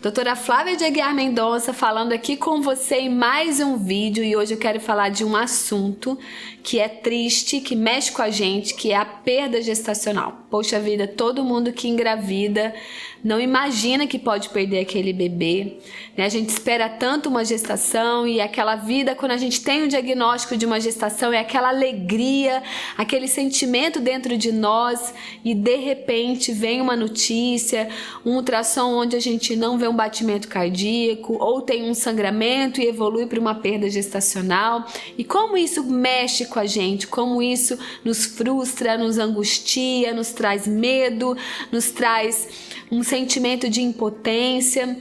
Doutora Flávia de Aguiar Mendonça falando aqui com você em mais um vídeo, e hoje eu quero falar de um assunto que é triste, que mexe com a gente, que é a perda gestacional. Poxa vida, todo mundo que engravida não imagina que pode perder aquele bebê, né? A gente espera tanto uma gestação, e aquela vida, quando a gente tem um diagnóstico de uma gestação, é aquela alegria, aquele sentimento dentro de nós, e de repente vem uma notícia, um ultrassom onde a gente não vê um batimento cardíaco, ou tem um sangramento e evolui para uma perda gestacional. E como isso mexe com a gente, como isso nos frustra, nos angustia, nos traz medo, nos traz um sentimento de impotência.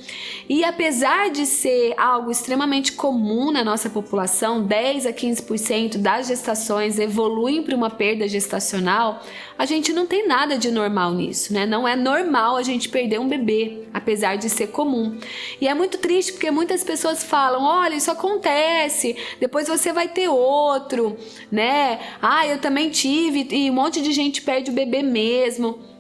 E apesar de ser algo extremamente comum na nossa população, 10 a 15% das gestações evoluem para uma perda gestacional, a gente não tem nada de normal nisso, né? Não é normal a gente perder um bebê, apesar de ser comum. E é muito triste porque muitas pessoas falam: olha, isso acontece, depois você vai ter outro, né? Ah, eu também tive, e um monte de gente perde o bebê mesmo.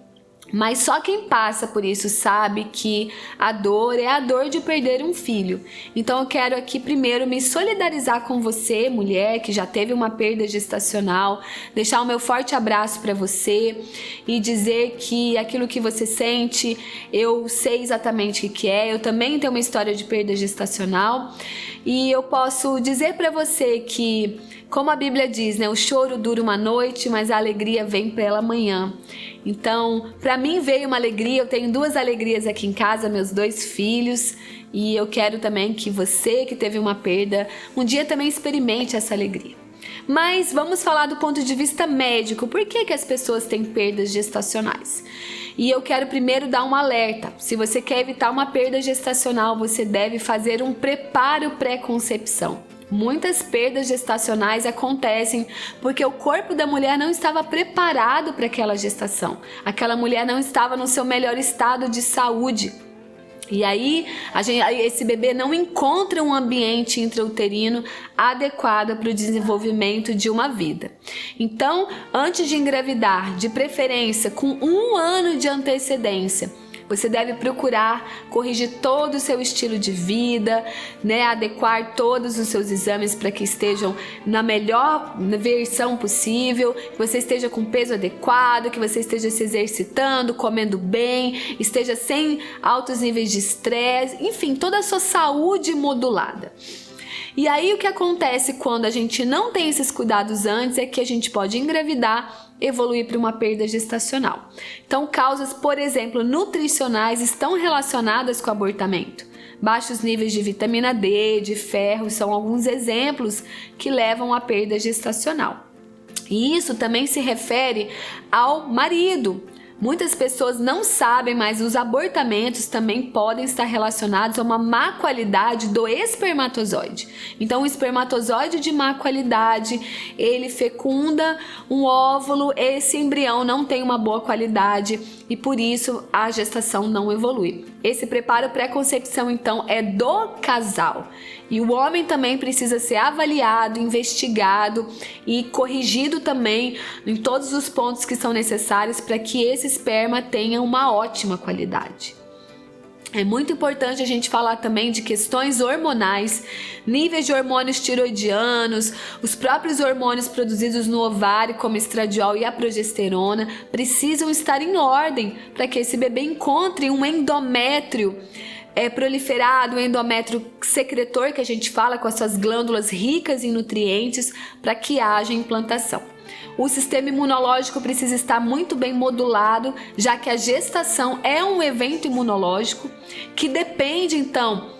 Mas só quem passa por isso sabe que a dor é a dor de perder um filho. Então eu quero aqui primeiro me solidarizar com você, mulher, que já teve uma perda gestacional, deixar o meu forte abraço para você e dizer que aquilo que você sente, eu sei exatamente o que é. Eu também tenho uma história de perda gestacional, e eu posso dizer para você que, como a Bíblia diz, né, o choro dura uma noite, mas a alegria vem pela manhã. Então, para mim veio uma alegria. Eu tenho duas alegrias aqui em casa, meus 2 filhos, e eu quero também que você que teve uma perda, um dia também experimente essa alegria. Mas vamos falar do ponto de vista médico. Por que as pessoas têm perdas gestacionais? E eu quero primeiro dar um alerta. Se você quer evitar uma perda gestacional, você deve fazer um preparo pré-concepção. Muitas perdas gestacionais acontecem porque o corpo da mulher não estava preparado para aquela gestação. Aquela mulher não estava no seu melhor estado de saúde. E aí, esse bebê não encontra um ambiente intrauterino adequado para o desenvolvimento de uma vida. Então, antes de engravidar, de preferência com 1 ano de antecedência, você deve procurar corrigir todo o seu estilo de vida, né? Adequar todos os seus exames para que estejam na melhor versão possível, que você esteja com peso adequado, que você esteja se exercitando, comendo bem, esteja sem altos níveis de estresse, enfim, toda a sua saúde modulada. E aí o que acontece quando a gente não tem esses cuidados antes é que a gente pode engravidar, evoluir para uma perda gestacional. Então, causas, por exemplo, nutricionais estão relacionadas com o abortamento. Baixos níveis de vitamina D, de ferro, são alguns exemplos que levam à perda gestacional. E isso também se refere ao marido. Muitas pessoas não sabem, mas os abortamentos também podem estar relacionados a uma má qualidade do espermatozoide. Então, o espermatozoide de má qualidade, ele fecunda um óvulo, esse embrião não tem uma boa qualidade e por isso a gestação não evolui. Esse preparo pré-concepção, então, é do casal. E o homem também precisa ser avaliado, investigado e corrigido também em todos os pontos que são necessários para que esse esperma tenha uma ótima qualidade. É muito importante a gente falar também de questões hormonais, níveis de hormônios tiroidianos, os próprios hormônios produzidos no ovário, como estradiol e a progesterona, precisam estar em ordem para que esse bebê encontre um endométrio proliferado, um endométrio secretor, que a gente fala, com as suas glândulas ricas em nutrientes, para que haja implantação. O sistema imunológico precisa estar muito bem modulado, já que a gestação é um evento imunológico que depende, então,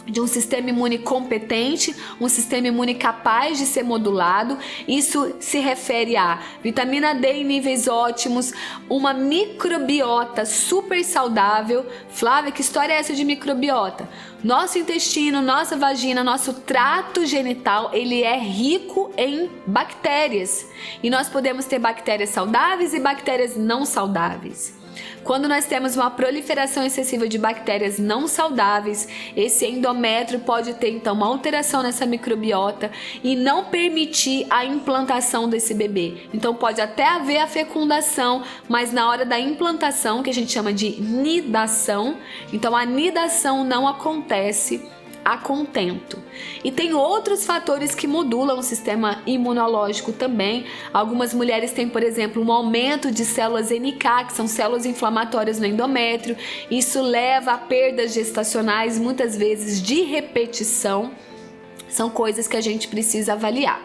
de um sistema imune competente, um sistema imune capaz de ser modulado. Isso se refere a vitamina D em níveis ótimos, uma microbiota super saudável. Flávia, que história é essa de microbiota? Nosso intestino, nossa vagina, nosso trato genital, ele é rico em bactérias. E nós podemos ter bactérias saudáveis e bactérias não saudáveis. Quando nós temos uma proliferação excessiva de bactérias não saudáveis, esse endométrio pode ter então uma alteração nessa microbiota e não permitir a implantação desse bebê. Então pode até haver a fecundação, mas na hora da implantação, que a gente chama de nidação, então a nidação não acontece a contento. E tem outros fatores que modulam o sistema imunológico também. Algumas mulheres têm, por exemplo, um aumento de células NK, que são células inflamatórias no endométrio. Isso leva a perdas gestacionais, muitas vezes de repetição. São coisas que a gente precisa avaliar.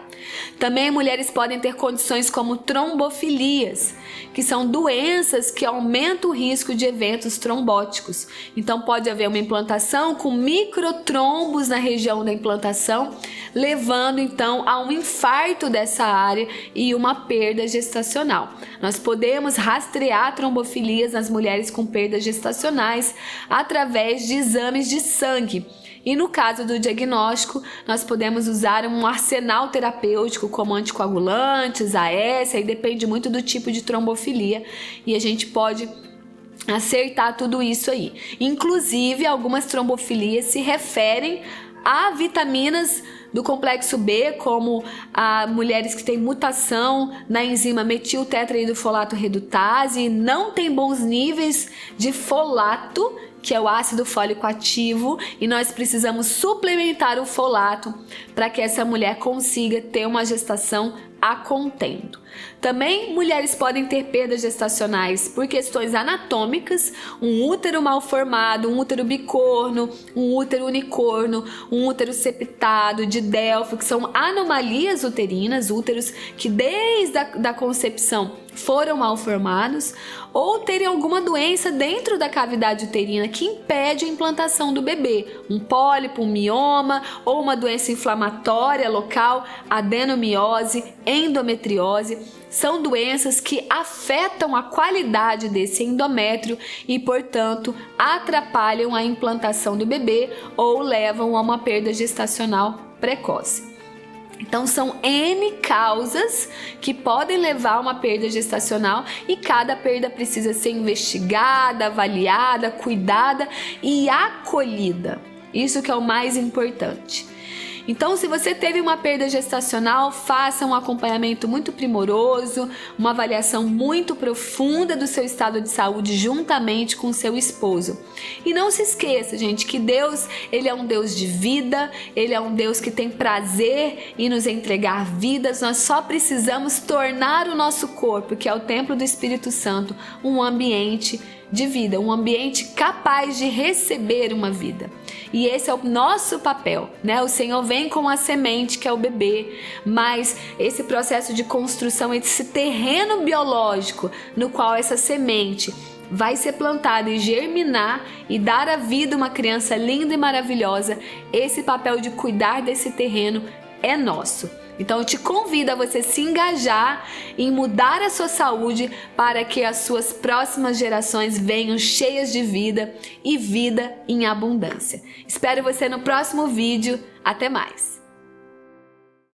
Também mulheres podem ter condições como trombofilias, que são doenças que aumentam o risco de eventos trombóticos. Então pode haver uma implantação com microtrombos na região da implantação, levando então a um infarto dessa área e uma perda gestacional. Nós podemos rastrear trombofilias nas mulheres com perdas gestacionais através de exames de sangue. E no caso do diagnóstico, nós podemos usar um arsenal terapêutico como anticoagulantes, AS, aí depende muito do tipo de trombofilia e a gente pode acertar tudo isso aí. Inclusive, algumas trombofilias se referem a vitaminas do complexo B, como a mulheres que têm mutação na enzima metiltetraidrofolato redutase e não têm bons níveis de folato, que é o ácido fólico ativo, e nós precisamos suplementar o folato para que essa mulher consiga ter uma gestação a contento. Também mulheres podem ter perdas gestacionais por questões anatômicas, um útero mal formado, um útero bicorno, um útero unicorno, um útero septado, de Delphi, que são anomalias uterinas, úteros que desde a concepção foram mal formados, ou terem alguma doença dentro da cavidade uterina que impede a implantação do bebê, um pólipo, um mioma ou uma doença inflamatória local, adenomiose, endometriose. São doenças que afetam a qualidade desse endométrio e, portanto, atrapalham a implantação do bebê ou levam a uma perda gestacional precoce. Então são N causas que podem levar a uma perda gestacional e cada perda precisa ser investigada, avaliada, cuidada e acolhida. Isso que é o mais importante. Então, se você teve uma perda gestacional, faça um acompanhamento muito primoroso, uma avaliação muito profunda do seu estado de saúde juntamente com seu esposo. E não se esqueça, gente, que Deus, Ele é um Deus de vida, Ele é um Deus que tem prazer em nos entregar vidas. Nós só precisamos tornar o nosso corpo, que é o templo do Espírito Santo, um ambiente de vida, um ambiente capaz de receber uma vida. E esse é o nosso papel, né? O Senhor vem com a semente, que é o bebê, mas esse processo de construção, esse terreno biológico no qual essa semente vai ser plantada e germinar e dar à vida uma criança linda e maravilhosa, esse papel de cuidar desse terreno é nosso. Então eu te convido a você se engajar em mudar a sua saúde para que as suas próximas gerações venham cheias de vida e vida em abundância. Espero você no próximo vídeo. Até mais!